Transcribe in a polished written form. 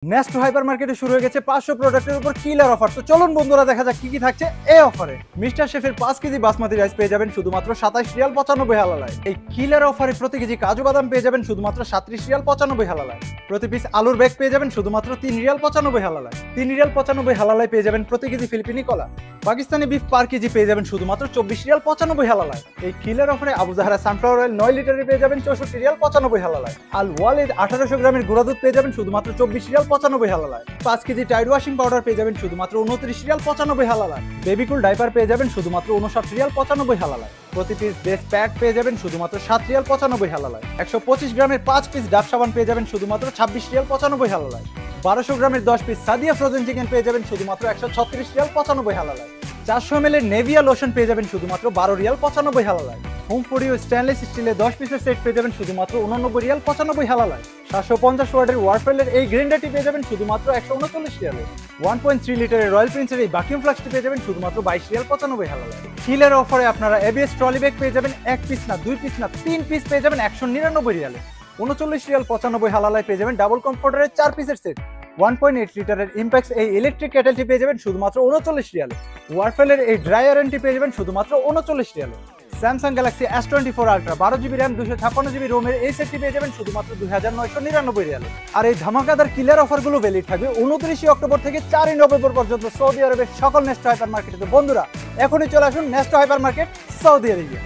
Nest hyper মার্কেটে শুরু হয়ে গেছে 500 প্রোডাক্টের উপর কিলার অফার। তো চলুন বন্ধুরা দেখা যাক কি কি থাকছে এই অফারে। মিস্টার শেফের 5 কেজি বাসমতি রাইস পেয়ে যাবেন শুধুমাত্র 27 রিয়াল 95 হালালায়। এই কিলার অফারে প্রতি কেজি কাজু বাদাম পেয়ে যাবেন শুধুমাত্র 37 রিয়াল 95 হালালায়। প্রতি পিস আলুর ব্যাগ পেয়ে যাবেন শুধুমাত্র 3 রিয়াল 95 হালালায়। 3 রিয়াল 95 হালালায় পেয়ে যাবেন প্রতি কেজি ফিলিপিনি কলা। পাকিস্তানি বিফ পার কেজি পেয়ে যাবেন শুধুমাত্র 24 রিয়াল 95 হালালায়। এই কিলার অফারে আবু জাহরা সানফ্লাওয়ার অয়েল 9 লিটারে পেয়ে যাবেন 64 রিয়াল 95 হালালায়। আল ওয়ালিদ 1800 গ্রামের গুঁড়া দুধ পেয়ে যাবেন শুধুমাত্র 24 রিয়াল 95 হালালায়। 5 কেজি টাইড ওয়াশিং পাউডার পেয়ে যাবেন শুধুমাত্র 29 রিয়াল 95 হালালায়। বেবিকুল ডাইপার পেয়ে যাবেন শুধুমাত্র 59 রিয়াল 95 হালালায়। প্রতি পিস বেস প্যাক পেয়ে যাবেন শুধুমাত্র 7 রিয়াল 95 হালালায়। 125 গ্রামের 5 পিস ডাব সাবান পেয়ে যাবেন শুধুমাত্র 26 রিয়াল 95 হালালায়। 1200 গ্রামের 10 পিস সাদিয়া ফ্রোজেন চিকেন পেয়ে যাবেন শুধুমাত্র 136 রিয়াল 95 হালালায়। 400 ml এর নেভিয়া লোশন পেয়ে যাবেন শুধুমাত্র 12 রিয়াল 95 হালালায়। হোম ফোরিও স্টেনলেস স্টিলের 10 পিসের সেট পেয়ে যাবেন শুধুমাত্র 89 রিয়াল 95 হালালায়। 750 ওয়াটের ওয়ারফেলের এই গ্রাইন্ডারটি পেয়ে যাবেন শুধুমাত্র 139 রিয়ালে। 1.3 লিটারের রয়্যাল প্রিন্সের এই ভ্যাকুয়াম ফ্লাস্কটি পেয়ে যাবেন শুধুমাত্র 22 রিয়াল 95 হালালায়। কিলার অফারে আপনারা এবিএস ট্রলি ব্যাগ পেয়ে যাবেন 1 পিস না 2 পিস না 3 পিস পেয়ে যাবেন 199 রিয়ালে। 39 রিয়াল 95 হালালায় পেয়ে যাবেন ডাবল কমফোর্টারের 4 পিসের সেট। 1.8 লিটারের ইম্প্যাক্স এই ইলেকট্রিক কেটেলটি পেয়ে যাবেন শুধুমাত্র 39 রিয়ালে। ওয়ারফেলের এই ড্রাই আয়রনটি পেয়ে যাবেন শুধুমাত্র 39 রিয়ালে। Samsung Galaxy S24 ultra 12 GB RAM 256 GB রোমের এই সেটটি পেয়ে যাবেন শুধুমাত্র 2999 রিয়ালে। আর এই ধামাকাদার কিলার অফারগুলো ভ্যালিড থাকবে 29 অক্টোবর থেকে 4 নভেম্বর পর্যন্ত সৌদি আরবের সকল নেস্ট হাইপার মার্কেটে। তো বন্ধুরা এখনই চলে আসুন nest hyper market Saudi Arabia.